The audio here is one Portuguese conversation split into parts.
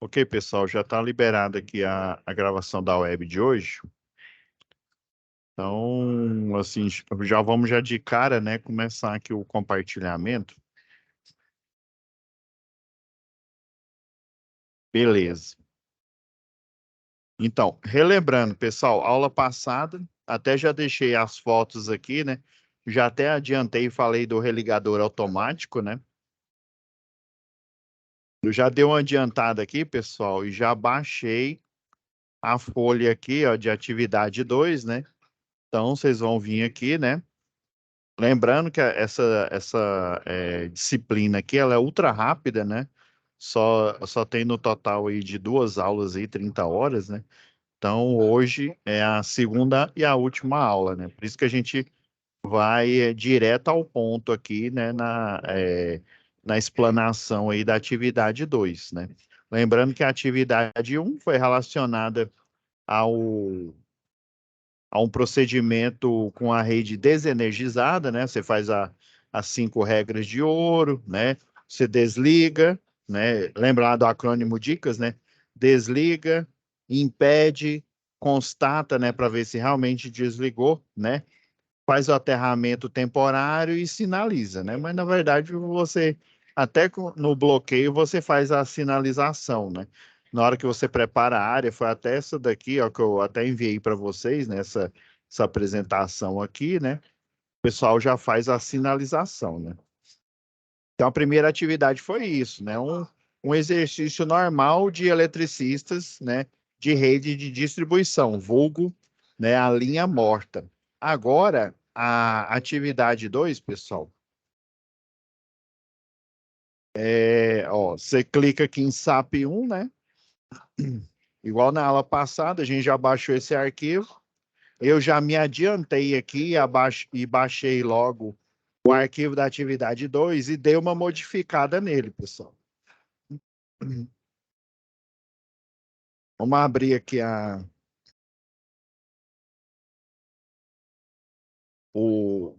Ok, pessoal, já está liberada aqui a gravação da web de hoje. Então, assim, já vamos já de cara, né, começar aqui o compartilhamento. Beleza. Então, relembrando, pessoal, aula passada, até já deixei as fotos aqui, né? Já até adiantei e falei do religador automático, né? Eu já dei uma adiantada aqui, pessoal, e já baixei a folha aqui, ó, de atividade 2, né? Então, vocês vão vir aqui, né? Lembrando que essa disciplina aqui, ela é ultra rápida, né? Só tem no total aí de 2 aulas aí, 30 horas, né? Então, hoje é a segunda e a última aula, né? Por isso que a gente vai direto ao ponto aqui, né? Na explanação aí da atividade 2, né? Lembrando que a atividade 1 foi relacionada ao a um procedimento com a rede desenergizada, né? Você faz as 5 regras de ouro, né? Você desliga, né? Lembra lá do acrônimo dicas, né? Desliga, impede, constata, né? Para ver se realmente desligou, né? Faz o aterramento temporário e sinaliza, né? Mas na verdade você até no bloqueio você faz a sinalização, né? Na hora que você prepara a área, foi até essa daqui, ó, que eu até enviei para vocês, né? Essa apresentação aqui, né? O pessoal já faz a sinalização, né? Então a primeira atividade foi isso, né? Um exercício normal de eletricistas, né? De rede de distribuição, vulgo, né? A linha morta. Agora, a atividade 2, pessoal, ó, você clica aqui em SAP 1, né? Igual na aula passada, a gente já baixou esse arquivo. Eu já me adiantei aqui e baixei logo o arquivo da atividade 2 e dei uma modificada nele, pessoal. Vamos abrir aqui o.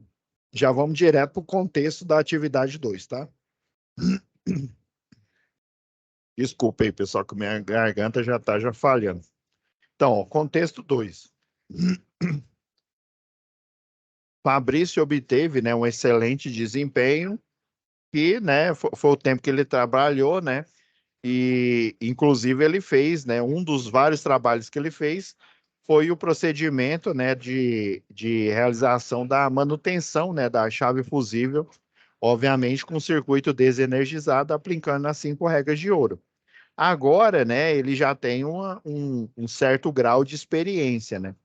Já vamos direto para o contexto da atividade 2, tá? Desculpa aí, pessoal, que minha garganta já está já falhando. Então, ó, contexto 2. Fabrício obteve, né, um excelente desempenho e, né, foi o tempo que ele trabalhou, né, e inclusive ele fez, né, um dos vários trabalhos que ele fez foi o procedimento, né, de realização da manutenção, né, da chave fusível, obviamente com circuito desenergizado, aplicando as 5 regras de ouro. Agora, né, ele já tem um certo grau de experiência, né?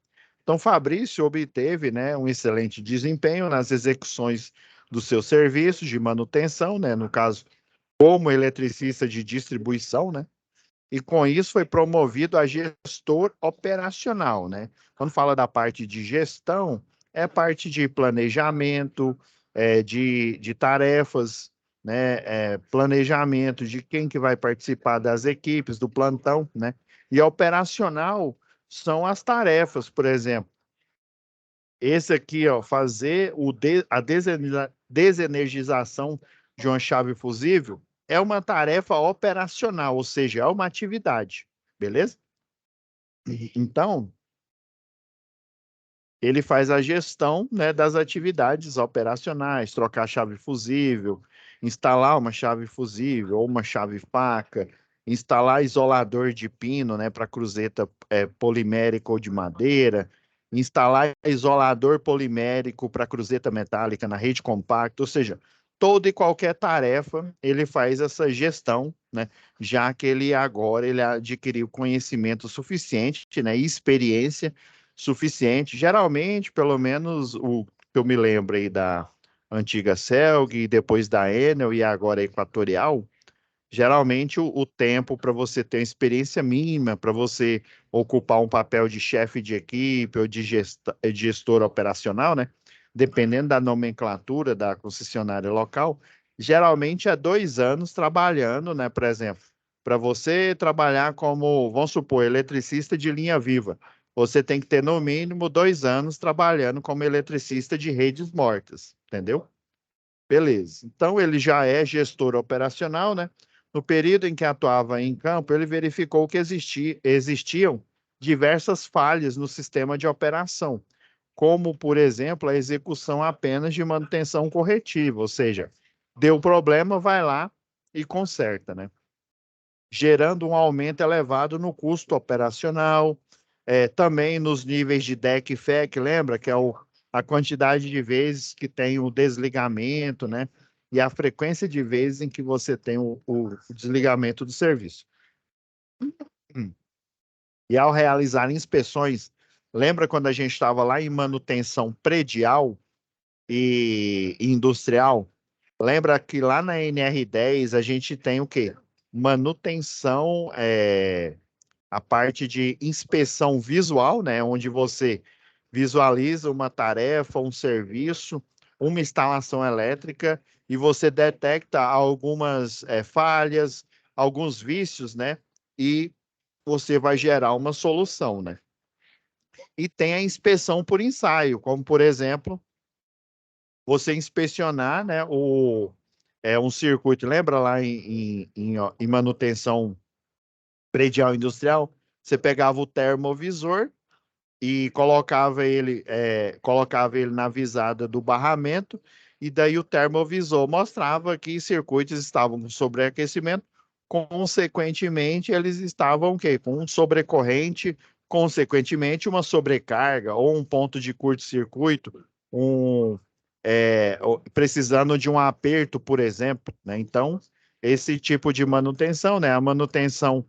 Então, Fabrício obteve, né, um excelente desempenho nas execuções dos seus serviços de manutenção, né, no caso, como eletricista de distribuição, né, e com isso foi promovido a gestor operacional, né. Quando fala da parte de gestão, é parte de planejamento, de tarefas, né, planejamento de quem que vai participar das equipes, do plantão, né, e operacional são as tarefas, por exemplo, esse aqui, ó, fazer a desenergização de uma chave fusível é uma tarefa operacional, ou seja, é uma atividade, beleza? Então, ele faz a gestão, né, das atividades operacionais, trocar chave fusível, instalar uma chave fusível ou uma chave faca, instalar isolador de pino, né, para cruzeta polimérica ou de madeira, instalar isolador polimérico para cruzeta metálica na rede compacta, ou seja, toda e qualquer tarefa ele faz essa gestão, né, já que ele adquiriu conhecimento suficiente, né, e experiência suficiente. Geralmente, pelo menos o que eu me lembro aí da antiga Celg, depois da Enel e agora a Equatorial, geralmente o tempo para você ter uma experiência mínima, para você ocupar um papel de chefe de equipe ou de gestor operacional, né? Dependendo da nomenclatura da concessionária local, geralmente é 2 anos trabalhando, né? Por exemplo, para você trabalhar como, vamos supor, eletricista de linha viva, você tem que ter no mínimo 2 anos trabalhando como eletricista de redes mortas, entendeu? Beleza. Então ele já é gestor operacional, né? No período em que atuava em campo, ele verificou que existiam diversas falhas no sistema de operação, como, por exemplo, a execução apenas de manutenção corretiva, ou seja, deu problema, vai lá e conserta, né? Gerando um aumento elevado no custo operacional, também nos níveis de DEC e FEC, lembra que é a quantidade de vezes que tem o desligamento, né? E a frequência de vezes em que você tem o desligamento do serviço. E ao realizar inspeções, lembra quando a gente estava lá em manutenção predial e industrial? Lembra que lá na NR10 a gente tem o quê? Manutenção, a parte de inspeção visual, né? Onde você visualiza uma tarefa, um serviço, uma instalação elétrica e você detecta algumas falhas, alguns vícios, né? E você vai gerar uma solução, né? E tem a inspeção por ensaio, como por exemplo, você inspecionar, né, um circuito, lembra lá em manutenção predial industrial? Você pegava o termovisor e colocava ele na visada do barramento, e daí o termovisor mostrava que circuitos estavam com sobreaquecimento, consequentemente, eles estavam o quê? Com um sobrecorrente, consequentemente, uma sobrecarga, ou um ponto de curto-circuito, precisando de um aperto, por exemplo, né? Então, esse tipo de manutenção, né? A manutenção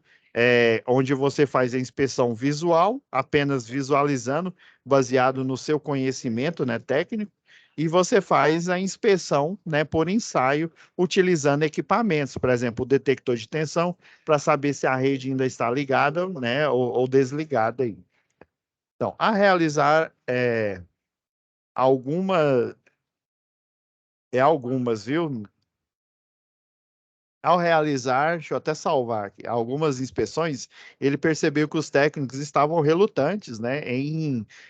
onde você faz a inspeção visual, apenas visualizando, baseado no seu conhecimento, né, técnico, e você faz a inspeção, né, por ensaio, utilizando equipamentos, por exemplo, o detector de tensão, para saber se a rede ainda está ligada, né, ou desligada aí. Então, a realizar alguma, algumas, viu? Ao realizar, deixa eu até salvar aqui, algumas inspeções, ele percebeu que os técnicos estavam relutantes, né,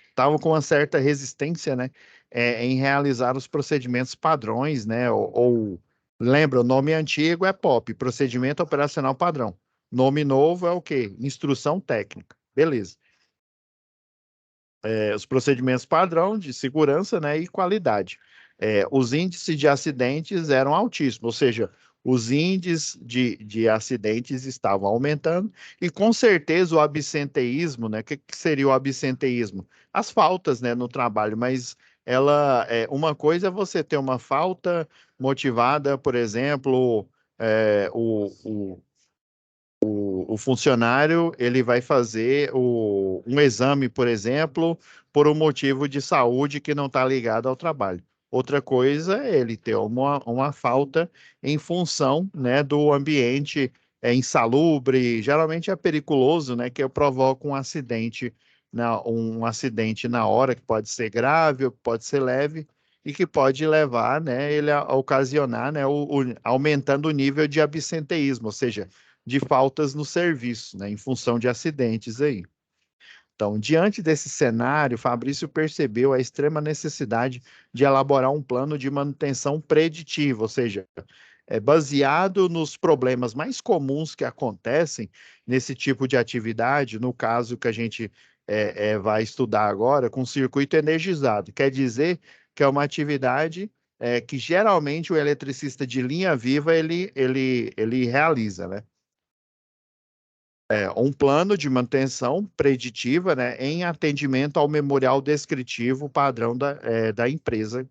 estavam com uma certa resistência, né, em realizar os procedimentos padrões, né, lembra, o nome antigo é POP, Procedimento Operacional Padrão. Nome novo é o quê? Instrução técnica. Beleza. Os procedimentos padrão de segurança, né, e qualidade. Os índices de acidentes eram altíssimos, ou seja, os índices de acidentes estavam aumentando e, com certeza, o absenteísmo, né? O que seria o absenteísmo? As faltas, né, no trabalho, mas uma coisa é você ter uma falta motivada, por exemplo, o funcionário ele vai fazer um exame, por exemplo, por um motivo de saúde que não está ligado ao trabalho. Outra coisa é ele ter uma falta em função, né, do ambiente insalubre, geralmente é periculoso, né, que provoca um acidente na hora, que pode ser grave ou que pode ser leve, e que pode levar, né, ele a ocasionar, né, aumentando o nível de absenteísmo, ou seja, de faltas no serviço, né, em função de acidentes aí. Então, diante desse cenário, Fabrício percebeu a extrema necessidade de elaborar um plano de manutenção preditiva, ou seja, baseado nos problemas mais comuns que acontecem nesse tipo de atividade, no caso que a gente vai estudar agora, com circuito energizado. Quer dizer que é uma atividade que geralmente o eletricista de linha viva ele realiza, né? Um plano de manutenção preditiva, né, em atendimento ao memorial descritivo padrão da empresa,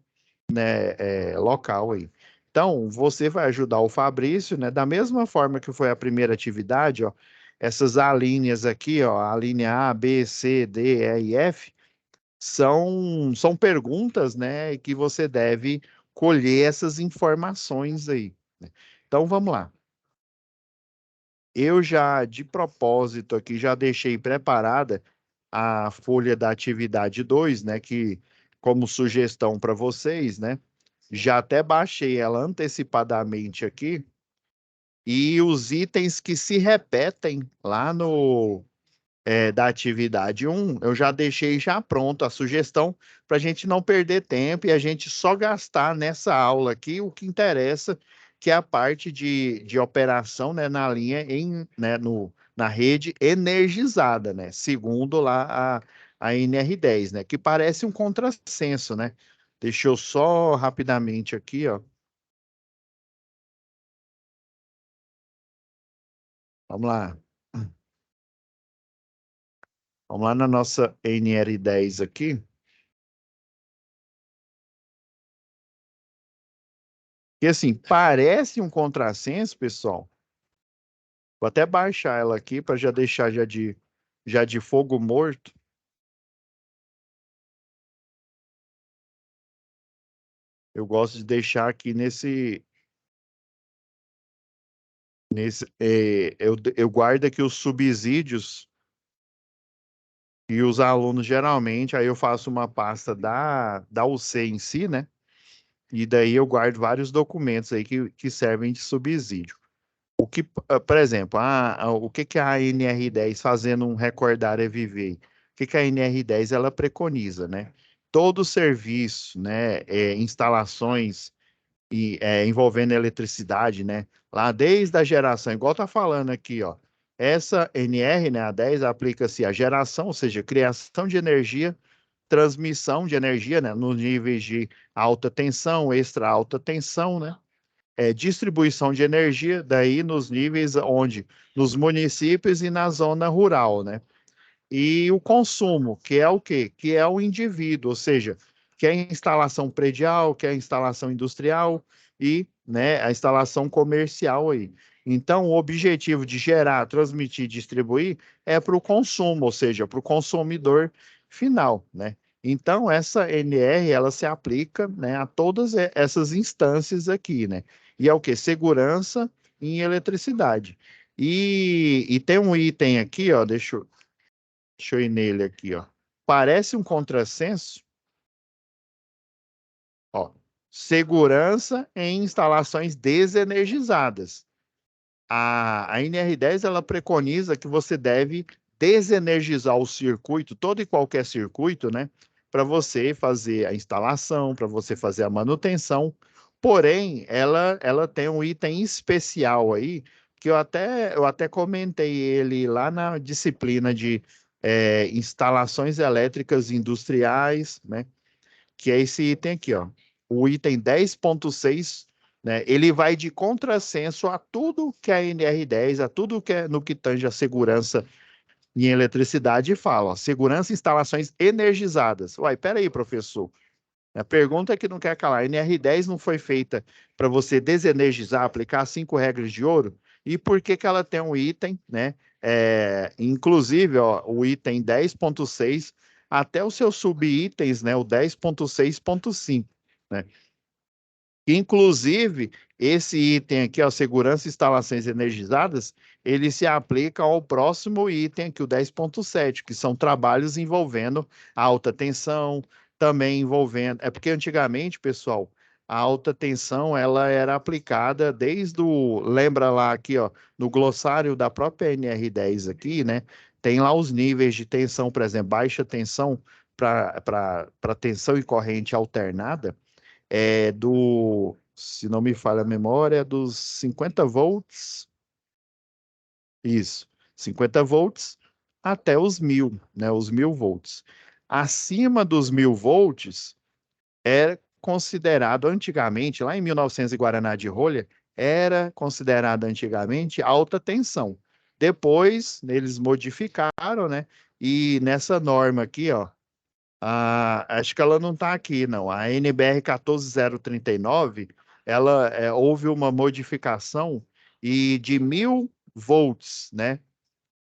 né, local aí. Então, você vai ajudar o Fabrício, né, da mesma forma que foi a primeira atividade, ó, essas alíneas aqui, ó, a linha A, B, C, D, E e F, são perguntas, né, que você deve colher essas informações aí, né? Então, vamos lá. Eu já, de propósito aqui, já deixei preparada a folha da atividade 2, né, que como sugestão para vocês, né, já até baixei ela antecipadamente aqui, e os itens que se repetem lá da atividade 1, eu já deixei já pronto a sugestão para a gente não perder tempo e a gente só gastar nessa aula aqui o que interessa, que é a parte de operação, né, na linha né, na rede energizada, né, segundo lá a NR10, né, que parece um contrassenso, né? Deixa eu só rapidamente aqui, ó. Vamos lá. Vamos lá na nossa NR10 aqui. Que assim, parece um contrassenso, pessoal. Vou até baixar ela aqui para já deixar já de fogo morto. Eu gosto de deixar aqui eu guardo aqui os subsídios e os alunos geralmente, aí eu faço uma pasta da UC em si, né? E daí eu guardo vários documentos aí que servem de subsídio. Por exemplo, o que que a NR10, fazendo um recordar é viver, o que que a NR10 ela preconiza, né? Todo serviço, né, instalações envolvendo eletricidade, né? Lá desde a geração, igual tá falando aqui, ó. Essa NR, né, a 10 aplica-se à geração, ou seja, criação de energia, transmissão de energia, né, nos níveis de alta tensão, extra alta tensão, né? Distribuição de energia, daí nos níveis onde? Nos municípios e na zona rural, né? E o consumo, que é o quê? Que é o indivíduo, ou seja, que é a instalação predial, que é a instalação industrial e, né, a instalação comercial aí. Então, o objetivo de gerar, transmitir, distribuir é para o consumo, ou seja, para o consumidor final, né? Então, essa NR, ela se aplica, né, a todas essas instâncias aqui, né? E é o quê? Segurança em eletricidade. E tem um item aqui, ó, deixa eu ir nele aqui, ó. Parece um contrassenso, ó. Segurança em instalações desenergizadas. A NR10 ela preconiza que você deve desenergizar o circuito, todo e qualquer circuito, né? Para você fazer a instalação, para você fazer a manutenção. Porém, ela tem um item especial aí, que eu até comentei ele lá na disciplina de instalações elétricas industriais, né? Que é esse item aqui, ó. O item 10.6, né? Ele vai de contrassenso a tudo que é a NR10, a tudo que é no que tange a segurança em eletricidade e fala, ó, segurança em instalações energizadas. Uai, peraí, professor. A pergunta é que não quer calar. A NR10 não foi feita para você desenergizar, aplicar 5 regras de ouro? E por que que ela tem um item, né? Inclusive, ó, o item 10.6, até os seus subitens, né? O 10.6.5, né? Inclusive, esse item aqui, ó, segurança e instalações energizadas, ele se aplica ao próximo item aqui, o 10.7, que são trabalhos envolvendo alta tensão, também envolvendo. É porque antigamente, pessoal, a alta tensão ela era aplicada desde o. Lembra lá aqui, ó, no glossário da própria NR10 aqui, né? Tem lá os níveis de tensão, por exemplo, baixa tensão para tensão e corrente alternada se não me falha a memória, dos 50 volts, isso, 50 volts até os 1000, né, os 1000 volts. Acima dos 1000 volts era considerado antigamente, lá em 1900 e Guaraná de rolha, era considerado antigamente alta tensão. Depois, eles modificaram, né? E nessa norma aqui, ó, acho que ela não está aqui, não. A NBR 14039, houve uma modificação e de 1000 volts, né,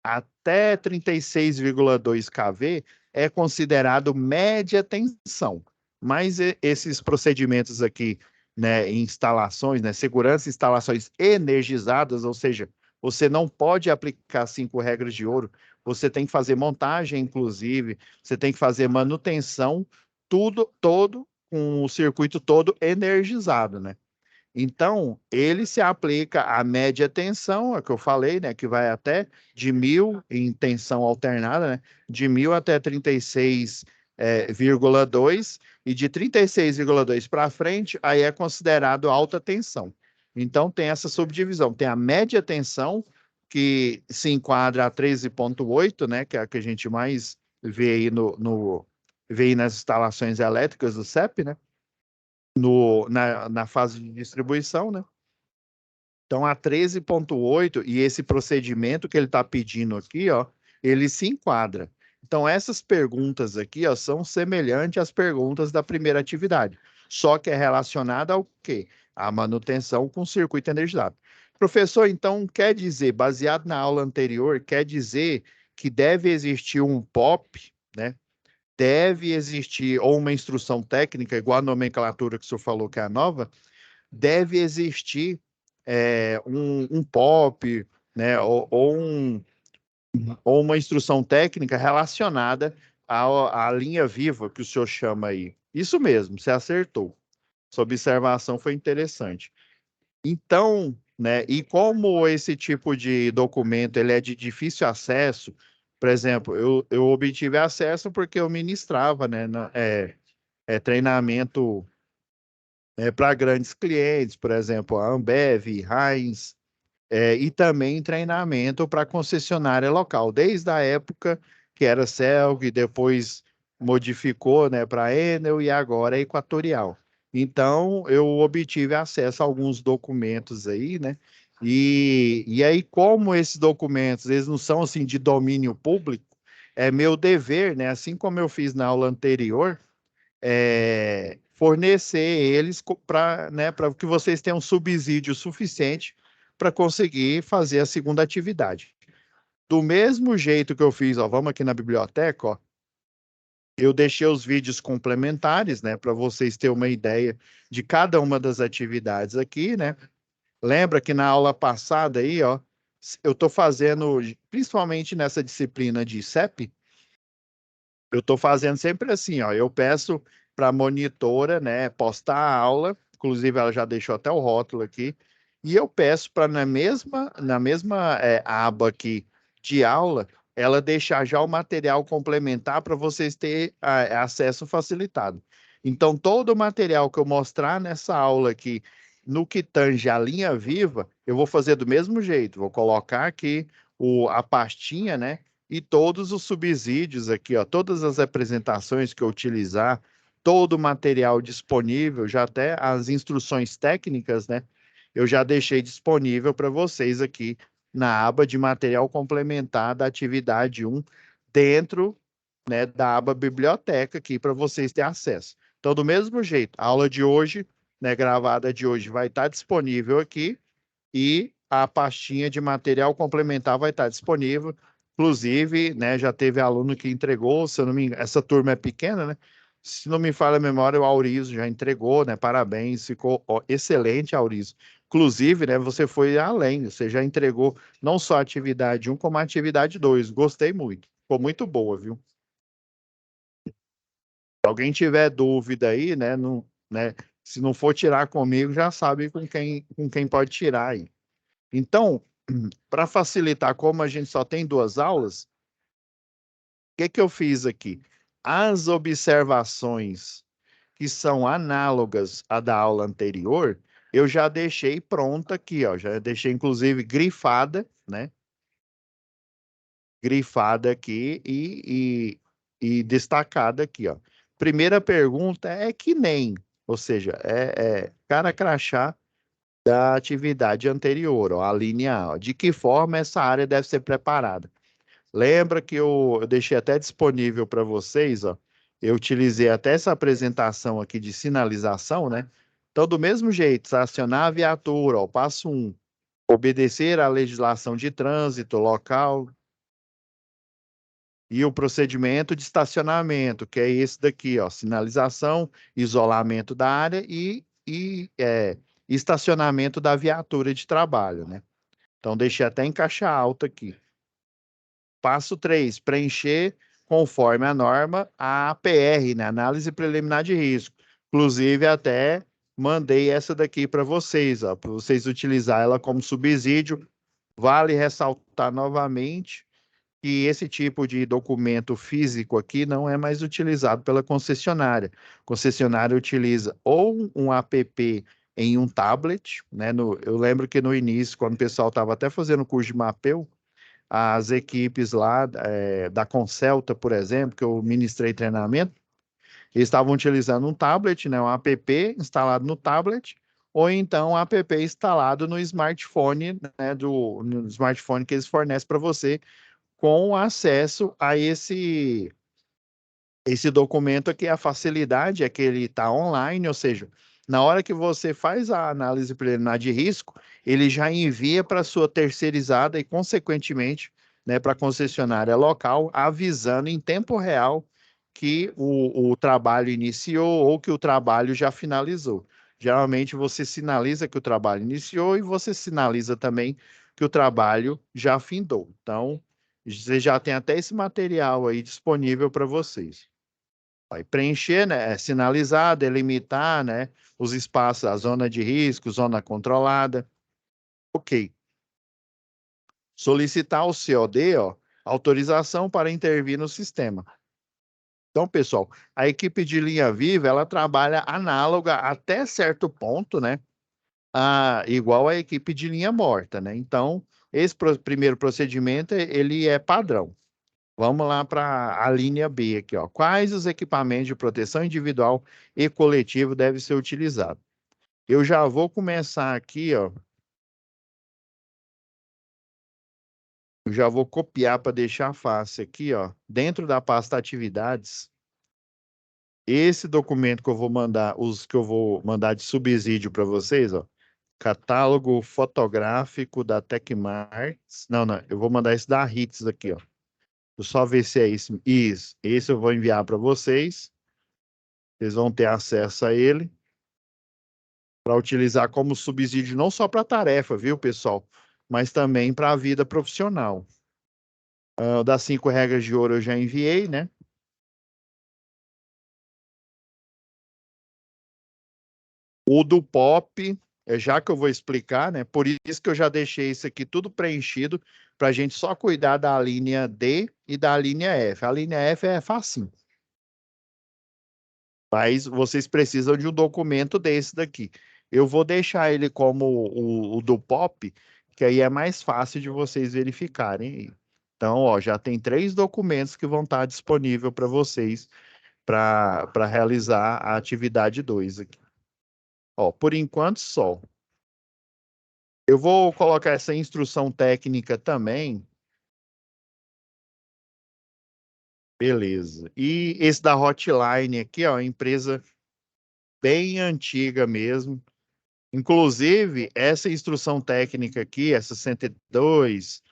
até 36,2 kV é considerado média tensão. Mas esses procedimentos aqui, né, em instalações, né, segurança em instalações energizadas, ou seja, você não pode aplicar 5 regras de ouro, você tem que fazer montagem, inclusive, você tem que fazer manutenção, tudo, todo, com o circuito todo energizado, né? Então, ele se aplica à média tensão, é o que eu falei, né, que vai até de 1.000 em tensão alternada, né, de 1.000 até 36,2 e de 36,2 para frente, aí é considerado alta tensão. Então, tem essa subdivisão. Tem a média tensão, que se enquadra a 13,8, né, que é a que a gente mais vê aí vê aí nas instalações elétricas do CEP, né, na fase de distribuição, né? Então, a 13,8 e esse procedimento que ele está pedindo aqui, ó, ele se enquadra. Então, essas perguntas aqui, ó, são semelhantes às perguntas da primeira atividade, só que é relacionada ao quê? A manutenção com o circuito energizado. Professor, então, quer dizer, baseado na aula anterior, quer dizer que deve existir um POP, né? Deve existir, ou uma instrução técnica, igual a nomenclatura que o senhor falou que é a nova, deve existir um POP, né, ou uma instrução técnica relacionada à linha viva que o senhor chama aí. Isso mesmo, você acertou. Sua observação foi interessante. Então, né, e como esse tipo de documento ele é de difícil acesso, por exemplo, eu obtive acesso porque eu ministrava, né, treinamento para grandes clientes, por exemplo, a Ambev, Heinz, e também treinamento para concessionária local, desde a época que era Celg, depois modificou, né, para Enel e agora é Equatorial. Então, eu obtive acesso a alguns documentos aí, né? E aí, como esses documentos, eles não são assim de domínio público, é meu dever, né? Assim como eu fiz na aula anterior, fornecer eles para, né, para que vocês tenham subsídio suficiente para conseguir fazer a segunda atividade. Do mesmo jeito que eu fiz, ó, vamos aqui na biblioteca, ó, eu deixei os vídeos complementares, né, para vocês terem uma ideia de cada uma das atividades aqui, né? Lembra que na aula passada aí, ó, eu estou fazendo, principalmente nessa disciplina de CEP, eu estou fazendo sempre assim, ó. Eu peço para a monitora, né, postar a aula, inclusive ela já deixou até o rótulo aqui, e eu peço para na mesma aba aqui de aula, ela deixar já o material complementar para vocês terem acesso facilitado. Então, todo o material que eu mostrar nessa aula aqui, no que tange a linha viva, eu vou fazer do mesmo jeito. Vou colocar aqui a pastinha, né? E todos os subsídios aqui, ó, todas as apresentações que eu utilizar, todo o material disponível, já até as instruções técnicas, né? Eu já deixei disponível para vocês aqui na aba de material complementar da atividade 1, dentro, né, da aba biblioteca aqui para vocês terem acesso. Então, do mesmo jeito, a aula de hoje, né, gravada de hoje, vai estar disponível aqui e a pastinha de material complementar vai estar disponível. Inclusive, né, já teve aluno que entregou, se eu não me engano, essa turma é pequena, né? Se não me falha a memória, o Aurizo já entregou, né? Parabéns, ficou excelente, Aurizo. Inclusive, né, você foi além, você já entregou não só a atividade 1, como a atividade 2. Gostei muito, ficou muito boa, viu? Se alguém tiver dúvida aí, né, né, se não for tirar comigo, já sabe com quem pode tirar aí. Então, para facilitar, como a gente só tem 2 aulas, o que que eu fiz aqui? As observações que são análogas à da aula anterior, eu já deixei pronta aqui, ó, já deixei inclusive grifada, né? Grifada aqui e destacada aqui, ó. Primeira pergunta é que nem, ou seja, é cara crachá da atividade anterior, ó, a linha A, ó. De que forma essa área deve ser preparada? Lembra que eu deixei até disponível para vocês, ó. Eu utilizei até essa apresentação aqui de sinalização, né? Então, do mesmo jeito, estacionar a viatura, ó, passo 1, obedecer à legislação de trânsito local e o procedimento de estacionamento, que é esse daqui, ó, sinalização, isolamento da área e estacionamento da viatura de trabalho, né? Então, deixei até em caixa alta aqui. Passo 3, preencher conforme a norma a APR, né? Análise preliminar de risco. Inclusive, até mandei essa daqui para vocês, ó, para vocês utilizar ela como subsídio. Vale ressaltar novamente que esse tipo de documento físico aqui não é mais utilizado pela concessionária. A concessionária utiliza ou um app em um tablet, né? Eu lembro que no início, quando o pessoal estava até fazendo o curso de mapeu, as equipes lá da Concelta, por exemplo, que eu ministrei treinamento, eles estavam utilizando um tablet, né, um app instalado no tablet, ou então um app instalado no smartphone, né, no smartphone que eles fornecem para você, com acesso a esse documento aqui. A facilidade é que ele está online, ou seja, na hora que você faz a análise preliminar de risco, ele já envia para a sua terceirizada e, consequentemente, né, para a concessionária local, avisando em tempo real que o trabalho iniciou ou que o trabalho já finalizou. Geralmente você sinaliza que o trabalho iniciou e você sinaliza também que o trabalho já findou. Então, você já tem até esse material aí disponível para vocês. Vai preencher, né? Sinalizar, delimitar, né? Os espaços, a zona de risco, zona controlada. Ok. Solicitar o COD, ó, autorização para intervir no sistema. Então, pessoal, a equipe de linha viva, ela trabalha análoga até certo ponto, né? Igual a equipe de linha morta, né? Então, esse primeiro procedimento, ele é padrão. Vamos lá para a linha B aqui, ó. Quais os equipamentos de proteção individual e coletivo devem ser utilizados? Eu já vou começar aqui, ó. Eu já vou copiar para deixar fácil aqui, ó. Dentro da pasta atividades, esse documento que eu vou mandar, os que eu vou mandar de subsídio para vocês, ó. Catálogo fotográfico da Tecmarts. Não, não, eu vou mandar esse da Hits aqui, ó. Eu só ver se é isso. Isso, esse eu vou enviar para vocês. Vocês vão ter acesso a ele para utilizar como subsídio não só para a tarefa, viu, pessoal? Mas também para a vida profissional. Das 5 regras de ouro eu já enviei, né? O do POP, já que eu vou explicar, né? Por isso que eu já deixei isso aqui tudo preenchido, para a gente só cuidar da linha D e da linha F. A linha F é facinho. Mas vocês precisam de um documento desse daqui. Eu vou deixar ele como o do POP, que aí é mais fácil de vocês verificarem. Então, ó, já tem 3 documentos que vão estar disponíveis para vocês para realizar a atividade 2 aqui. Ó, por enquanto, só. Eu vou colocar essa instrução técnica também. Beleza. E esse da Hotline aqui, ó, empresa bem antiga mesmo. Inclusive, essa instrução técnica aqui, essa 102,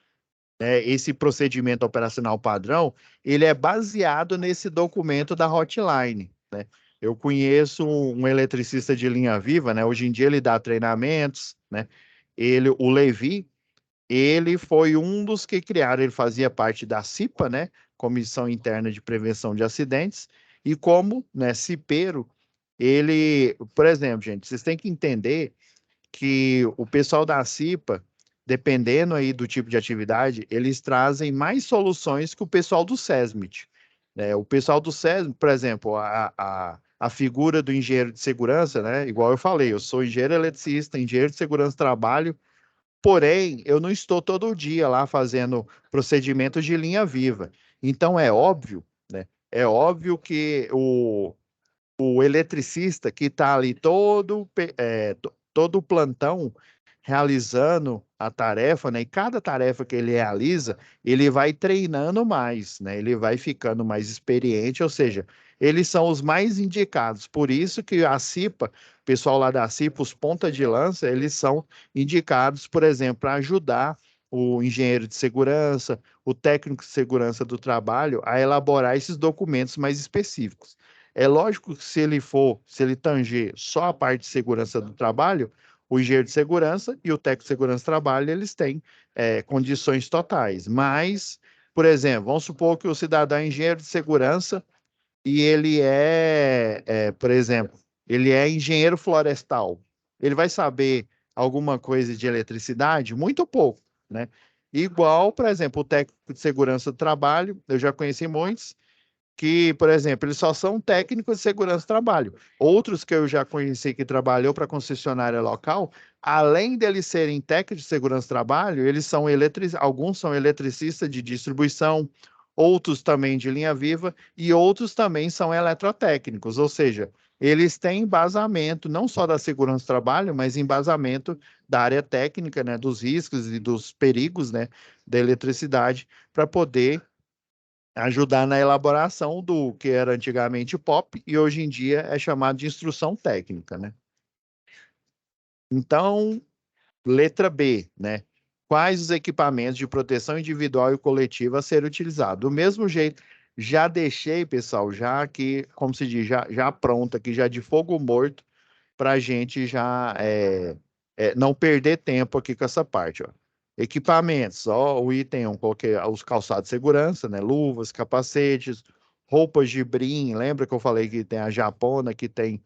né, esse procedimento operacional padrão, ele é baseado nesse documento da Hotline, né? Eu conheço um eletricista de linha viva, né? Hoje em dia ele dá treinamentos, né? O Levi, ele foi um dos que criaram, ele fazia parte da CIPA, né? Comissão Interna de Prevenção de Acidentes, e como, né, cipeiro, ele, por exemplo, gente, vocês têm que entender que o pessoal da CIPA, dependendo aí do tipo de atividade, eles trazem mais soluções que o pessoal do SESMIT, né? O pessoal do SESMIT, por exemplo, a figura do engenheiro de segurança, né? Igual eu falei, eu sou engenheiro eletricista, engenheiro de segurança do trabalho, porém, eu não estou todo dia lá fazendo procedimentos de linha viva. Então, é óbvio, né? É óbvio que o eletricista que está ali todo o plantão realizando a tarefa, né? E cada tarefa que ele realiza, ele vai treinando mais, né? Ele vai ficando mais experiente, ou seja, eles são os mais indicados. Por isso que a CIPA, o pessoal lá da CIPA, os ponta de lança, eles são indicados, por exemplo, para ajudar o engenheiro de segurança, o técnico de segurança do trabalho a elaborar esses documentos mais específicos. É lógico que se ele tanger só a parte de segurança do trabalho, o engenheiro de segurança e o técnico de segurança do trabalho, eles têm condições totais. Mas, por exemplo, vamos supor que o cidadão é engenheiro de segurança e ele por exemplo, ele é engenheiro florestal. Ele vai saber alguma coisa de eletricidade? Muito pouco, né? Igual, por exemplo, o técnico de segurança do trabalho, eu já conheci muitos que, por exemplo, eles só são técnicos de segurança do trabalho. Outros que eu já conheci que trabalhou para concessionária local, além deles serem técnicos de segurança do trabalho, eles são alguns são eletricistas de distribuição, outros também de linha viva e outros também são eletrotécnicos, ou seja, eles têm embasamento não só da segurança do trabalho, mas embasamento da área técnica, né, dos riscos e dos perigos, né, da eletricidade, para poder ajudar na elaboração do que era antigamente POP e hoje em dia é chamado de instrução técnica, né? Então, letra B, né? Quais os equipamentos de proteção individual e coletiva a ser utilizados? Do mesmo jeito, já deixei, pessoal, já aqui, como se diz, já pronto aqui, já de fogo morto, para a gente já não perder tempo aqui com essa parte, ó. Equipamentos, ó, o item 1, coloquei os calçados de segurança, né? Luvas, capacetes, roupas de brim, lembra que eu falei que tem a japona, que tem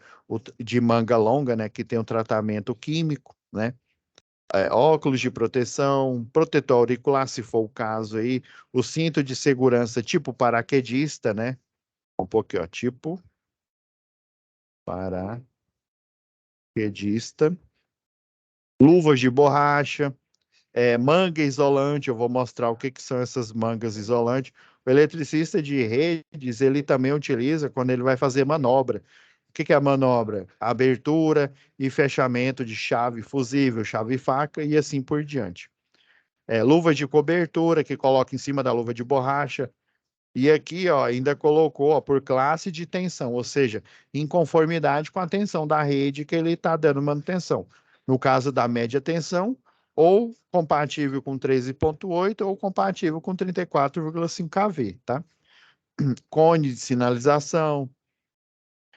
de manga longa, né? Que tem o tratamento químico, né? Óculos de proteção, protetor auricular, se for o caso aí, o cinto de segurança tipo paraquedista, né? Um pouquinho, ó, tipo paraquedista, luvas de borracha, manga isolante, eu vou mostrar o que, que são essas mangas isolantes. O eletricista de redes, ele também utiliza quando ele vai fazer manobra. O que, que é a manobra? Abertura e fechamento de chave fusível, chave faca e assim por diante. Luva de cobertura que coloca em cima da luva de borracha. E aqui, ó, ainda colocou, ó, por classe de tensão, ou seja, em conformidade com a tensão da rede que ele está dando manutenção. No caso da média tensão, ou compatível com 13,8 ou compatível com 34,5 kV, tá? Cone de sinalização,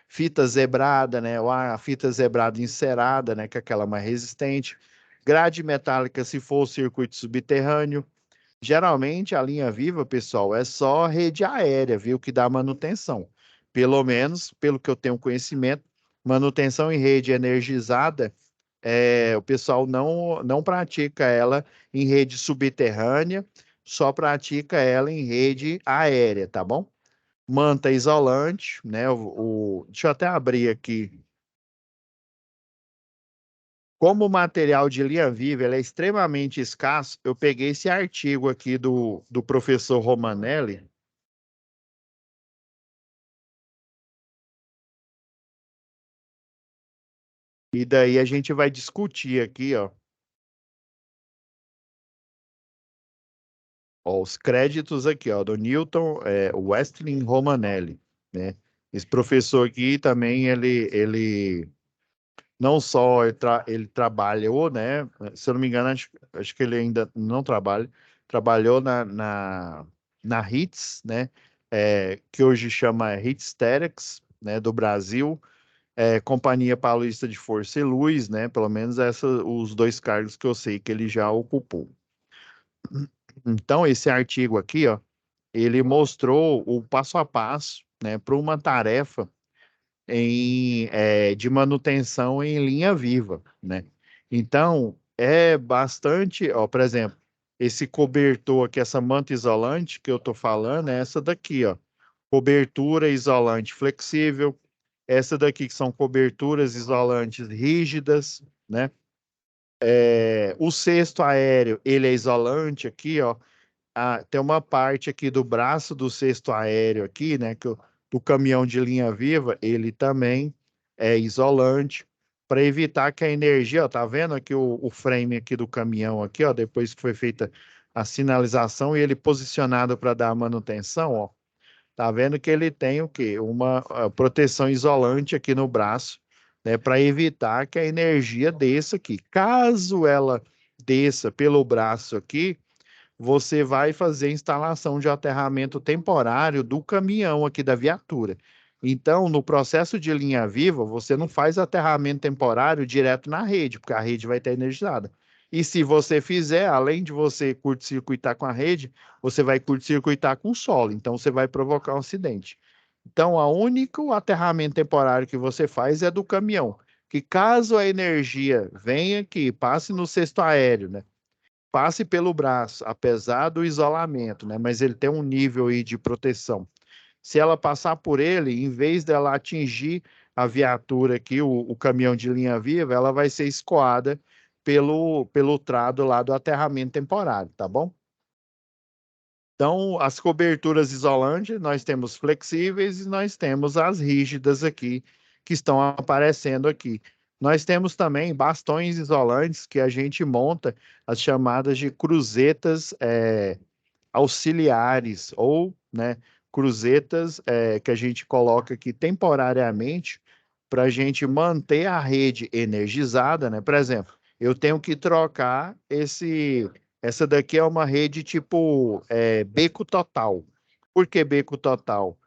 fita zebrada, né? Ou a fita zebrada encerada, né? Que é aquela mais resistente. Grade metálica se for circuito subterrâneo. Geralmente a linha viva, pessoal, é só rede aérea, viu, que dá manutenção. Pelo menos, pelo que eu tenho conhecimento, manutenção em rede energizada, o pessoal não pratica ela em rede subterrânea, só pratica ela em rede aérea, tá bom? Manta isolante, né? Deixa eu até abrir aqui. Como o material de linha viva ele é extremamente escasso, eu peguei esse artigo aqui do professor Romanelli, e daí a gente vai discutir aqui, ó, os créditos aqui, ó, do Newton Westlin Romanelli, né? Esse professor aqui também, ele não só ele trabalhou, né? Se eu não me engano, acho que ele ainda não trabalha, trabalhou na HITS, né? Que hoje chama HITS Terex, né? Do Brasil, Companhia Paulista de Força e Luz, né? Pelo menos os dois cargos que eu sei que ele já ocupou. Então, esse artigo aqui, ó, ele mostrou o passo a passo, né? Para uma tarefa de manutenção em linha viva, né? Então, é bastante, ó, por exemplo, esse cobertor aqui, essa manta isolante que eu tô falando, é essa daqui, ó, cobertura isolante flexível, essa daqui que são coberturas isolantes rígidas, né? O cesto aéreo, ele é isolante aqui, ó, tem uma parte aqui do braço do cesto aéreo aqui, né, do caminhão de linha viva, ele também é isolante para evitar que a energia, ó, tá vendo aqui o frame aqui do caminhão aqui, ó, depois que foi feita a sinalização e ele posicionado para dar a manutenção, ó, tá vendo que ele tem o quê? Uma proteção isolante aqui no braço, né, para evitar que a energia desça aqui. Caso ela desça pelo braço aqui, você vai fazer a instalação de aterramento temporário do caminhão aqui da viatura. Então, no processo de linha viva, você não faz aterramento temporário direto na rede, porque a rede vai estar energizada. E se você fizer, além de você curto-circuitar com a rede, você vai curto-circuitar com o solo. Então, você vai provocar um acidente. Então, o único aterramento temporário que você faz é do caminhão, que caso a energia venha aqui, passe no cesto aéreo, né? Passe pelo braço, apesar do isolamento, né? Mas ele tem um nível aí de proteção. Se ela passar por ele, em vez dela atingir a viatura aqui, o caminhão de linha viva, ela vai ser escoada pelo trado lá do aterramento temporário, tá bom? Então, as coberturas isolantes, nós temos flexíveis e nós temos as rígidas aqui, que estão aparecendo aqui. Nós temos também bastões isolantes que a gente monta, as chamadas de cruzetas auxiliares, ou, né, cruzetas que a gente coloca aqui temporariamente para a gente manter a rede energizada, né? Por exemplo, eu tenho que trocar essa daqui é uma rede tipo beco total. Por que beco total?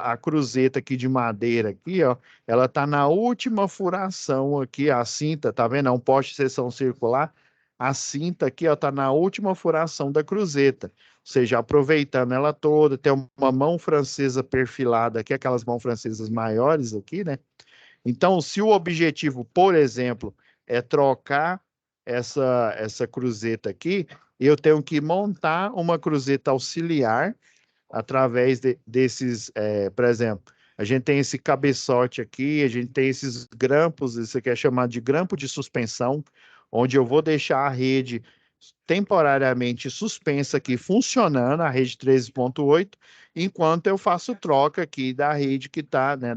A cruzeta aqui de madeira aqui, ó, ela tá na última furação aqui, a cinta, tá vendo? É um poste de seção circular. A cinta aqui, ó, tá na última furação da cruzeta. Ou seja, aproveitando ela toda, tem uma mão francesa perfilada aqui, aquelas mãos francesas maiores aqui, né? Então, se o objetivo, por exemplo, é trocar essa cruzeta aqui, eu tenho que montar uma cruzeta auxiliar através desses, por exemplo, a gente tem esse cabeçote aqui, a gente tem esses grampos, isso aqui é chamado de grampo de suspensão, onde eu vou deixar a rede temporariamente suspensa aqui, funcionando, a rede 13.8, enquanto eu faço troca aqui da rede que está, né,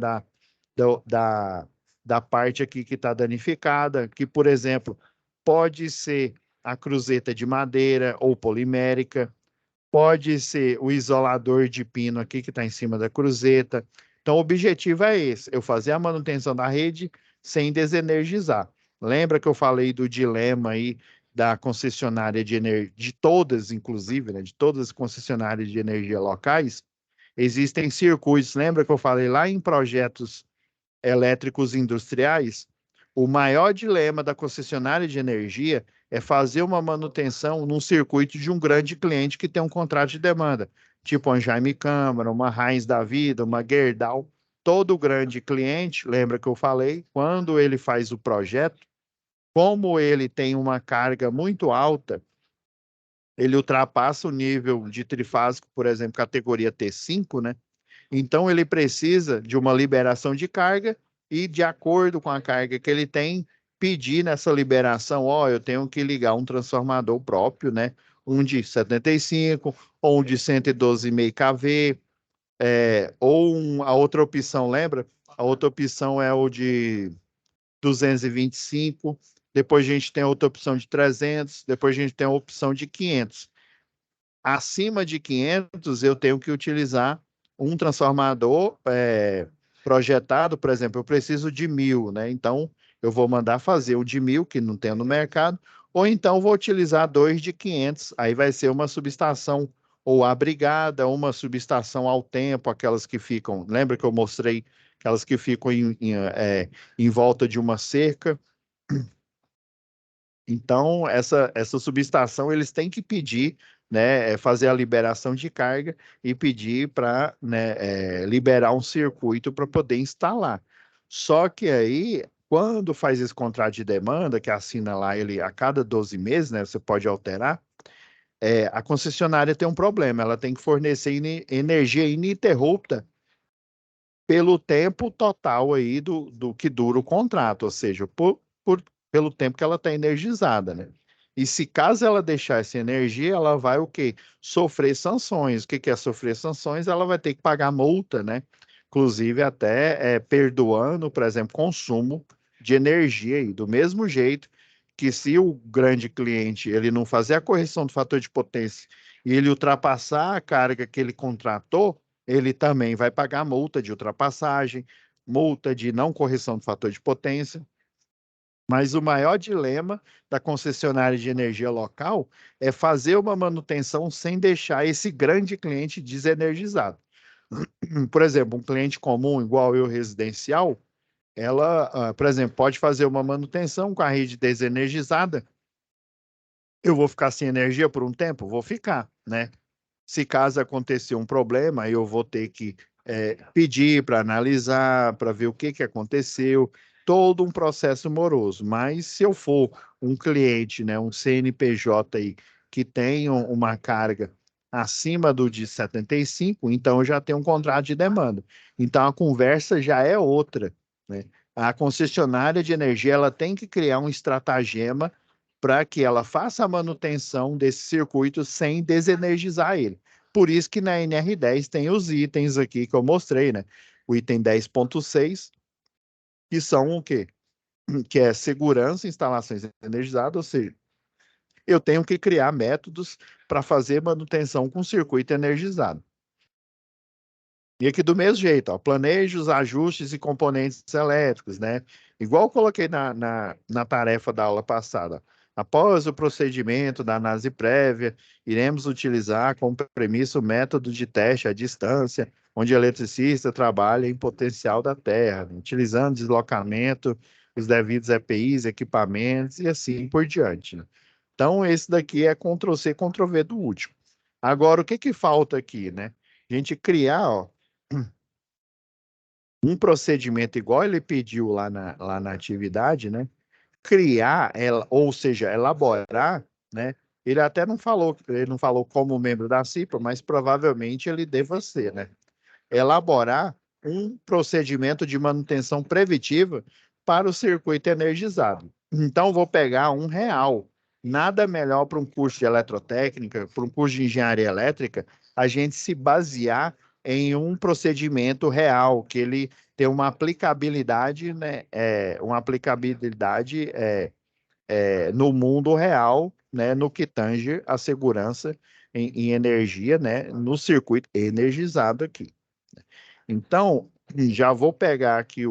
do- da, da parte aqui que está danificada, que, por exemplo, pode ser a cruzeta de madeira ou polimérica, pode ser o isolador de pino aqui que está em cima da cruzeta. Então, o objetivo é esse: eu fazer a manutenção da rede sem desenergizar. Lembra que eu falei do dilema aí da concessionária de energia, de todas, inclusive, né, de todas as concessionárias de energia locais? Existem circuitos, lembra que eu falei lá em projetos elétricos industriais? O maior dilema da concessionária de energia é fazer uma manutenção num circuito de um grande cliente que tem um contrato de demanda, tipo uma Jaime Câmara, uma Heinz da Vida, uma Gerdau. Todo grande cliente, lembra que eu falei, quando ele faz o projeto, como ele tem uma carga muito alta, ele ultrapassa o nível de trifásico, por exemplo, categoria T5, né? Então, ele precisa de uma liberação de carga e, de acordo com a carga que ele tem, pedir nessa liberação, ó, eu tenho que ligar um transformador próprio, né? Um de 75 ou um de 112,5 kV, a outra opção, lembra? A outra opção é o de 225, depois a gente tem a outra opção de 300, depois a gente tem a opção de 500. Acima de 500, eu tenho que utilizar um transformador projetado, por exemplo, eu preciso de 1.000, né? Então, eu vou mandar fazer o de 1.000, que não tem no mercado, ou então vou utilizar dois de 500, aí vai ser uma subestação ou abrigada, uma subestação ao tempo, aquelas que ficam, lembra que eu mostrei aquelas que ficam em volta de uma cerca? Então, essa subestação, eles têm que pedir, né, fazer a liberação de carga e pedir para, né, liberar um circuito para poder instalar. Só que aí, quando faz esse contrato de demanda, que assina lá ele a cada 12 meses, né, você pode alterar, a concessionária tem um problema, ela tem que fornecer energia ininterrupta pelo tempo total aí do que dura o contrato, ou seja, pelo tempo que ela está energizada, né? E se caso ela deixar essa energia, ela vai o quê? Sofrer sanções. O que que é sofrer sanções? Ela vai ter que pagar multa, né? Inclusive até perdoando, por exemplo, consumo de energia aí. Do mesmo jeito que se o grande cliente ele não fazer a correção do fator de potência e ele ultrapassar a carga que ele contratou, ele também vai pagar multa de ultrapassagem, multa de não correção do fator de potência. Mas o maior dilema da concessionária de energia local é fazer uma manutenção sem deixar esse grande cliente desenergizado. Por exemplo, um cliente comum, igual eu, residencial, ela, por exemplo, pode fazer uma manutenção com a rede desenergizada. Eu vou ficar sem energia por um tempo? Vou ficar, né? Se caso acontecer um problema, eu vou ter que pedir para analisar, para ver o que aconteceu, todo um processo moroso. Mas se eu for um cliente, né, um CNPJ aí, que tem uma carga acima do de 75, então eu já tenho um contrato de demanda. Então a conversa já é outra, né? A concessionária de energia ela tem que criar um estratagema para que ela faça a manutenção desse circuito sem desenergizar ele. Por isso que na NR10 tem os itens aqui que eu mostrei, né? O item 10.6, que são o quê? Que é segurança, instalações energizadas, ou seja, eu tenho que criar métodos para fazer manutenção com circuito energizado. E aqui do mesmo jeito, ó, planejos, ajustes e componentes elétricos, né? Igual eu coloquei na tarefa da aula passada. Após o procedimento da análise prévia, iremos utilizar como premissa o método de teste à distância, onde o eletricista trabalha em potencial da Terra, né? Utilizando deslocamento, os devidos EPIs, equipamentos e assim por diante, né? Então, esse daqui é Ctrl+C, Ctrl+V do último. Agora, o que que falta aqui, né? A gente criar, ó, um procedimento igual ele pediu lá na atividade, né? Criar, ela, ou seja, elaborar, né? Ele não falou como membro da CIPA, mas provavelmente ele deva ser, né? Elaborar um procedimento de manutenção preventiva para o circuito energizado. Então, vou pegar R$ 1. Nada melhor para um curso de eletrotécnica, para um curso de engenharia elétrica, a gente se basear em um procedimento real, que ele tem uma aplicabilidade, né, no mundo real, né, no que tange a segurança em energia, né, no circuito energizado aqui. Então, já vou pegar aqui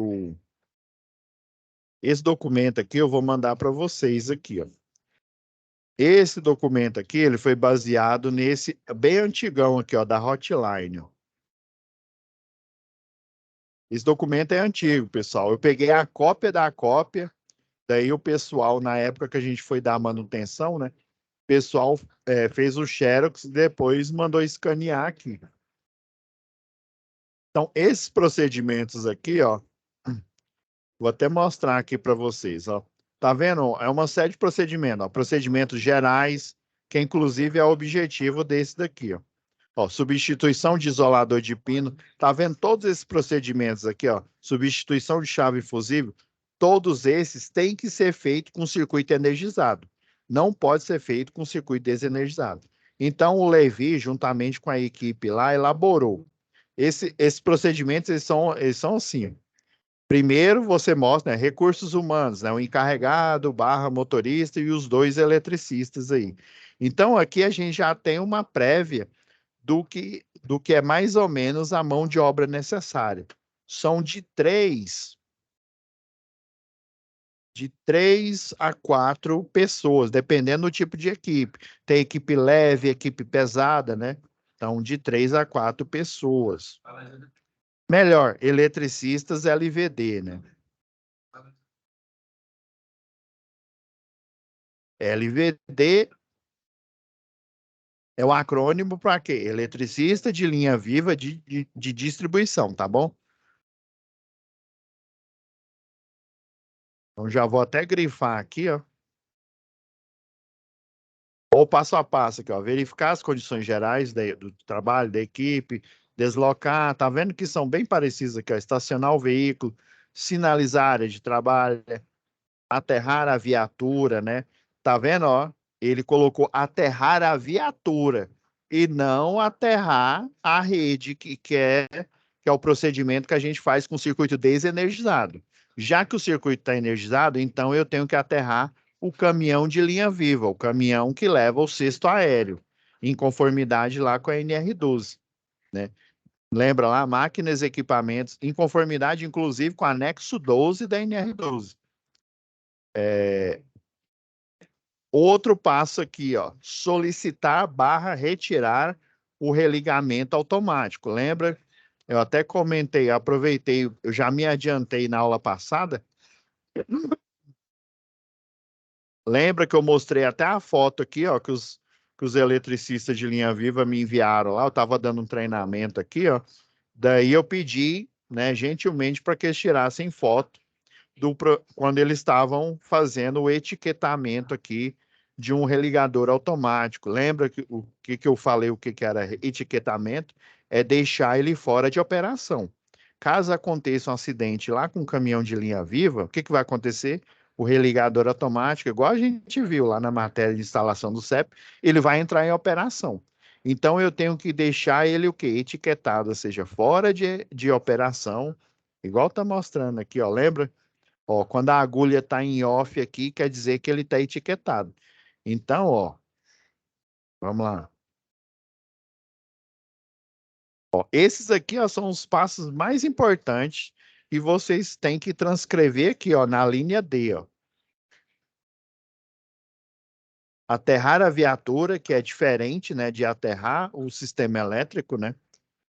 esse documento aqui, eu vou mandar para vocês aqui, ó. Esse documento aqui, ele foi baseado nesse bem antigão aqui, ó, da Hotline, ó. Esse documento é antigo, pessoal. Eu peguei a cópia da cópia, daí o pessoal, na época que a gente foi dar a manutenção, né? O pessoal fez o Xerox e depois mandou escanear aqui. Então, esses procedimentos aqui, ó, vou até mostrar aqui para vocês, ó. Tá vendo? É uma série de procedimentos, ó. Procedimentos gerais, que inclusive é o objetivo desse daqui, ó. Ó, substituição de isolador de pino. Tá vendo todos esses procedimentos aqui, ó? Substituição de chave fusível. Todos esses têm que ser feitos com circuito energizado. Não pode ser feito com circuito desenergizado. Então, o Levi, juntamente com a equipe lá, elaborou. Esses procedimentos, eles são assim. Primeiro, você mostra, né, recursos humanos, né, o encarregado, barra motorista e os dois eletricistas aí. Então, aqui a gente já tem uma prévia do que é mais ou menos a mão de obra necessária. São de três a quatro pessoas, dependendo do tipo de equipe. Tem equipe leve, equipe pesada, né? Então, de 3 a 4 pessoas. Melhor, eletricistas LVD, né? LVD é o acrônimo para quê? Eletricista de linha viva de distribuição, tá bom? Então já vou até grifar aqui, ó. Ou passo a passo aqui, ó. Verificar as condições gerais do trabalho, da equipe, deslocar, tá vendo que são bem parecidos aqui, ó. Estacionar o veículo, sinalizar a área de trabalho, aterrar a viatura, né? Tá vendo, ó? Ele colocou aterrar a viatura e não aterrar a rede, que é o procedimento que a gente faz com o circuito desenergizado. Já que o circuito está energizado, então eu tenho que aterrar o caminhão de linha viva, o caminhão que leva o cesto aéreo, em conformidade lá com a NR12, né? Lembra lá, máquinas e equipamentos, em conformidade, inclusive, com o anexo 12 da NR12. Outro passo aqui, ó, solicitar barra retirar o religamento automático. Lembra? Eu até comentei, aproveitei, eu já me adiantei na aula passada. Lembra que eu mostrei até a foto aqui, ó, que os eletricistas de linha viva me enviaram lá. Eu estava dando um treinamento aqui, ó, Daí eu pedi, né, gentilmente, para que eles tirassem foto quando eles estavam fazendo o etiquetamento aqui de um religador automático. Lembra que o que eu falei, o que era etiquetamento? É deixar ele fora de operação. Caso aconteça um acidente lá com um caminhão de linha viva, o que vai acontecer? O religador automático, igual a gente viu lá na matéria de instalação do CEP, ele vai entrar em operação. Então eu tenho que deixar ele o quê? Etiquetado, ou seja, fora de operação, igual está mostrando aqui, ó. Lembra? Ó, quando a agulha está em off aqui, quer dizer que ele está etiquetado. Então, ó, vamos lá. Ó, esses aqui, ó, são os passos mais importantes e vocês têm que transcrever aqui, ó, na linha D, ó. Aterrar a viatura, que é diferente, né, de aterrar o sistema elétrico, né?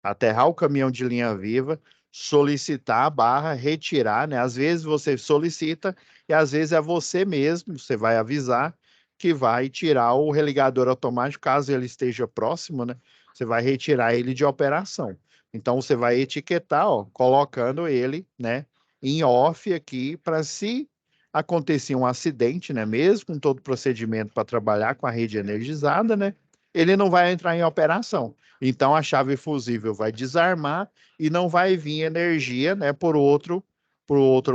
Aterrar o caminhão de linha viva, solicitar a barra, retirar, né? Às vezes você solicita e às vezes é você mesmo, você vai avisar que vai tirar o religador automático, caso ele esteja próximo, né? Você vai retirar ele de operação. Então você vai etiquetar, ó, colocando ele, né, em off aqui para se acontecer um acidente, né, mesmo com todo o procedimento para trabalhar com a rede energizada, né, ele não vai entrar em operação. Então a chave fusível vai desarmar e não vai vir energia, né, por outro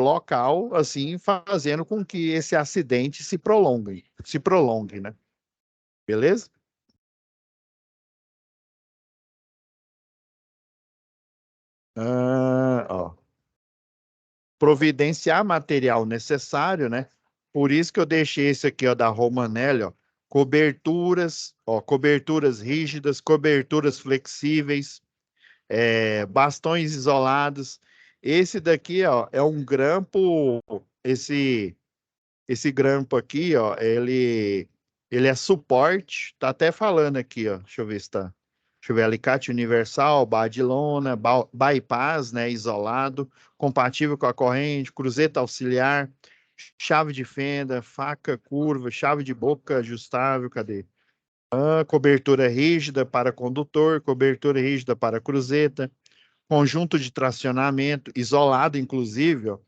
local, assim fazendo com que esse acidente se prolongue, né? Beleza? Ó, providenciar material necessário, né? Por isso que eu deixei esse aqui, ó, da Romanelli, ó, coberturas, ó, coberturas rígidas, coberturas flexíveis, bastões isolados. Esse daqui, ó, é um grampo, esse grampo aqui, ó, ele é suporte, tá até falando aqui, ó, deixa eu ver se tá. Deixa eu ver, alicate universal, barra de lona, bypass, né, isolado, compatível com a corrente, cruzeta auxiliar, chave de fenda, faca curva, chave de boca ajustável, cadê? Cobertura rígida para condutor, cobertura rígida para cruzeta, conjunto de tracionamento, isolado, inclusive, ó. Deixa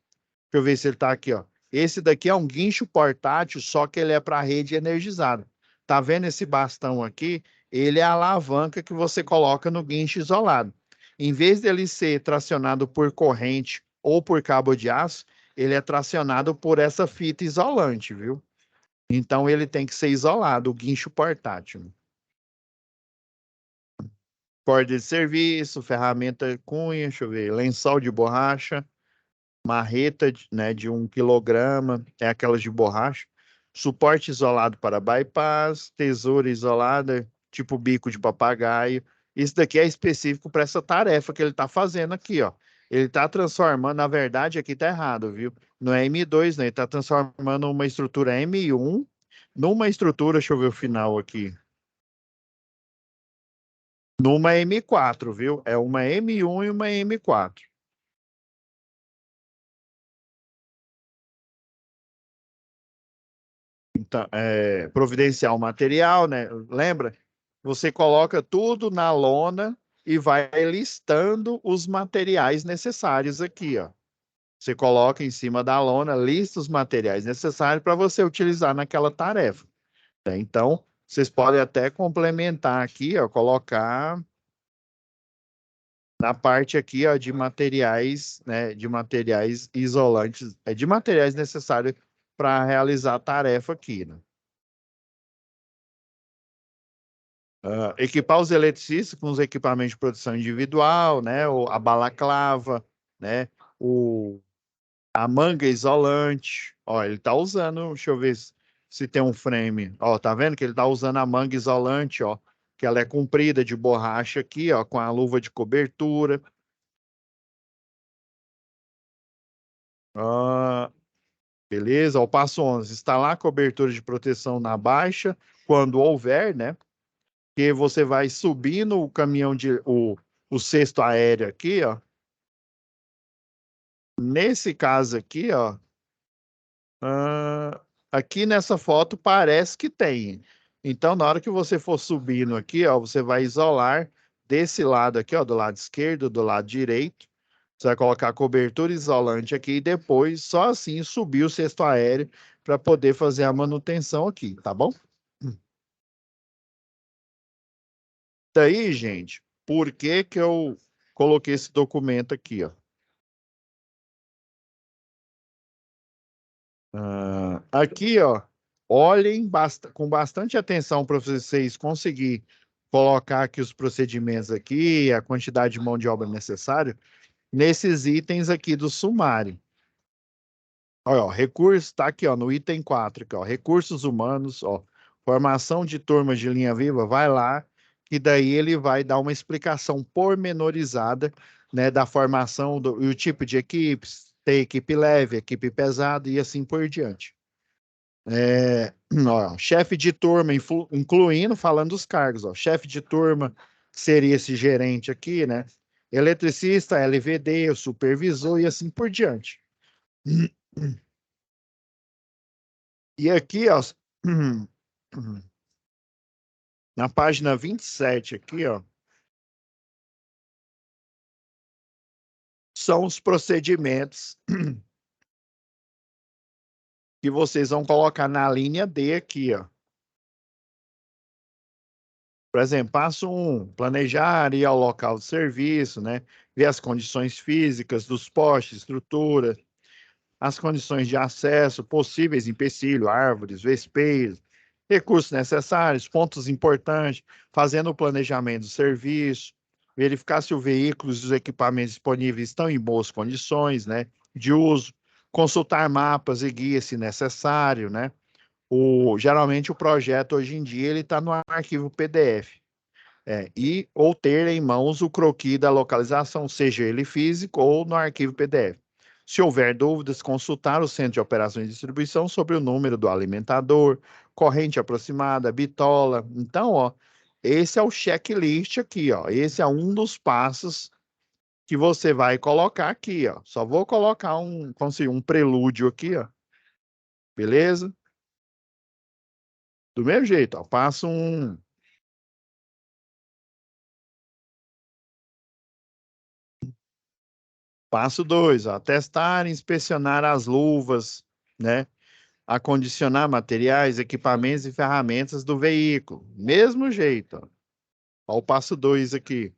eu ver se ele está aqui, ó. Esse daqui é um guincho portátil, só que ele é para rede energizada. Tá vendo esse bastão aqui? Ele é a alavanca que você coloca no guincho isolado. Em vez dele ser tracionado por corrente ou por cabo de aço, ele é tracionado por essa fita isolante, viu? Então ele tem que ser isolado, o guincho portátil. Corda de serviço, ferramenta cunha, deixa eu ver, lençol de borracha, marreta, né, de 1 quilograma, é aquelas de borracha, suporte isolado para bypass, tesoura isolada, tipo bico de papagaio. Isso daqui é específico para essa tarefa que ele está fazendo aqui, ó. Ele está transformando, na verdade, aqui está errado, viu? Não é M2, né? Ele está transformando uma estrutura M1 numa estrutura, deixa eu ver o final aqui, numa M4, viu? É uma M1 e uma M4. Então, providenciar o material, né? Lembra? Você coloca tudo na lona e vai listando os materiais necessários aqui, ó. Você coloca em cima da lona, lista os materiais necessários para você utilizar naquela tarefa, tá? Então, vocês podem até complementar aqui, ó, colocar na parte aqui, ó, de materiais, né, de materiais isolantes, de materiais necessários para realizar a tarefa aqui, né? Equipar os eletricistas com os equipamentos de proteção individual, né? A balaclava, né? O, a manga isolante. Ó, ele tá usando, deixa eu ver se tem um frame. Ó, tá vendo que ele tá usando a manga isolante, ó, que ela é comprida de borracha aqui, ó, com a luva de cobertura. Ah, beleza? O passo 11, instalar cobertura de proteção na baixa, quando houver, né? Que você vai subindo o caminhão o cesto aéreo aqui, ó. Nesse caso aqui, ó, aqui nessa foto parece que tem. Então, na hora que você for subindo aqui, ó, você vai isolar desse lado aqui, ó, do lado esquerdo, do lado direito. Você vai colocar cobertura isolante aqui e depois, só assim, subir o cesto aéreo para poder fazer a manutenção aqui, tá bom? Daí, gente, por que que eu coloquei esse documento aqui, ó? Aqui, ó, olhem com bastante atenção para vocês conseguir colocar aqui os procedimentos aqui, a quantidade de mão de obra necessária, nesses itens aqui do sumário. Olha, ó, recurso, tá aqui, ó, no item 4, aqui, ó, recursos humanos, ó, formação de turmas de linha viva, vai lá, que daí ele vai dar uma explicação pormenorizada, né, da formação e o tipo de equipes, tem equipe leve, equipe pesada e assim por diante. Ó, chefe de turma, incluindo, falando dos cargos, ó, chefe de turma seria esse gerente aqui, né? Eletricista, LVD, o supervisor e assim por diante. E aqui, ó, na página 27 aqui, ó, são os procedimentos que vocês vão colocar na linha D aqui, ó. Por exemplo, passo 1, planejar ir ao local de serviço, né? Ver as condições físicas dos postes, estrutura, as condições de acesso, possíveis empecilhos, árvores, vespeiros, recursos necessários, pontos importantes, fazendo o planejamento do serviço, verificar se o veículo e os equipamentos disponíveis estão em boas condições, né, de uso, consultar mapas e guias se necessário, né? Geralmente o projeto hoje em dia ele está no arquivo PDF. Ou ter em mãos o croquis da localização, seja ele físico ou no arquivo PDF. Se houver dúvidas, consultar o Centro de Operações e Distribuição sobre o número do alimentador, corrente aproximada, bitola. Então, ó, esse é o checklist aqui, ó. Esse é um dos passos que você vai colocar aqui, ó. Só vou colocar um prelúdio aqui, ó. Beleza? Do mesmo jeito, ó. Passo 2, ó, testar e inspecionar as luvas, né? Acondicionar materiais, equipamentos e ferramentas do veículo. Mesmo jeito, ó. Ó o passo 2 aqui.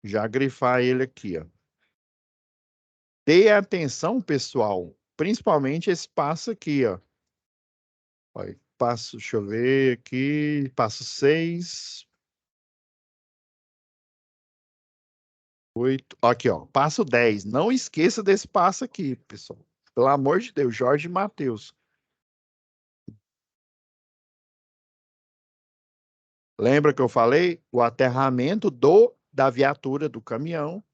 Já grifar ele aqui, ó. Dê atenção, pessoal, principalmente esse passo aqui, ó. Ó, passo, deixa eu ver aqui, passo 6, 8, aqui, ó, passo 10. Não esqueça desse passo aqui, pessoal. Pelo amor de Deus, Jorge e Matheus. Lembra que eu falei? O aterramento da viatura do caminhão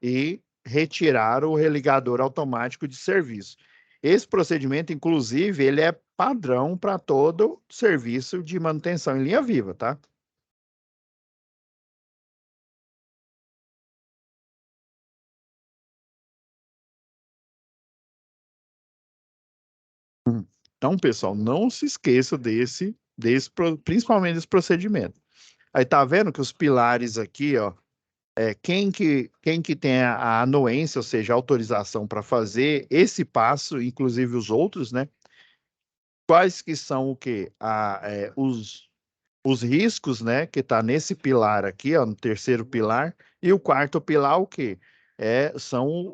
e retirar o religador automático de serviço. Esse procedimento, inclusive, ele é padrão para todo serviço de manutenção em linha viva, tá? Então, pessoal, não se esqueça principalmente desse procedimento. Aí tá vendo que os pilares aqui, ó, quem que tem a anuência, ou seja, a autorização para fazer esse passo, inclusive os outros, né? Quais que são o quê? Os riscos, né, que está nesse pilar aqui, ó, no terceiro pilar, e o quarto pilar, o quê? São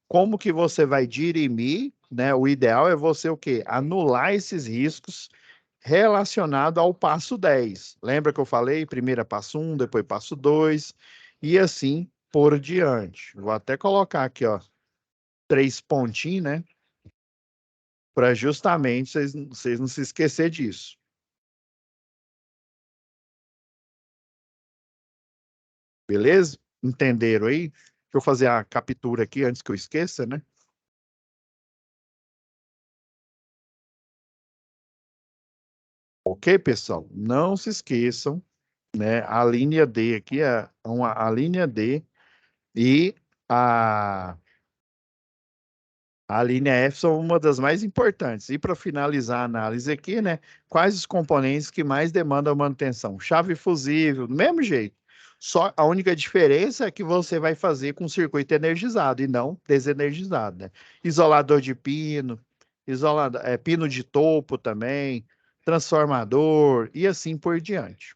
como que você vai dirimir, né? O ideal é você o quê? Anular esses riscos relacionados ao passo 10. Lembra que eu falei? Primeiro é passo 1, depois passo 2, e assim por diante. Vou até colocar aqui, ó, 3 pontinhos, né? Para justamente vocês não se esquecer disso. Beleza? Entenderam aí? Deixa eu fazer a captura aqui antes que eu esqueça, né? Ok, pessoal? Não se esqueçam, né? A linha D aqui é a linha D e a A linha F são uma das mais importantes. E para finalizar a análise aqui, né? Quais os componentes que mais demandam manutenção? Chave fusível, do mesmo jeito. Só a única diferença é que você vai fazer com circuito energizado e não desenergizado, né? Isolador de pino, pino de topo também, transformador e assim por diante.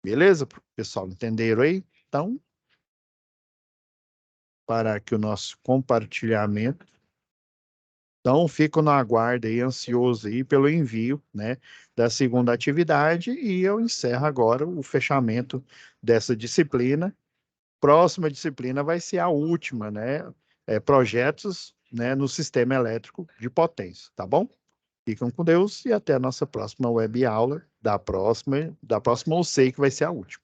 Beleza, pessoal? Entenderam aí? Então, para aqui o nosso compartilhamento. Então, fico no aguardo aí, ansioso aí pelo envio, né, da segunda atividade e eu encerro agora o fechamento dessa disciplina. Próxima disciplina vai ser a última, né, projetos, né, no sistema elétrico de potência, tá bom? Ficam com Deus e até a nossa próxima web aula, da próxima eu sei que vai ser a última.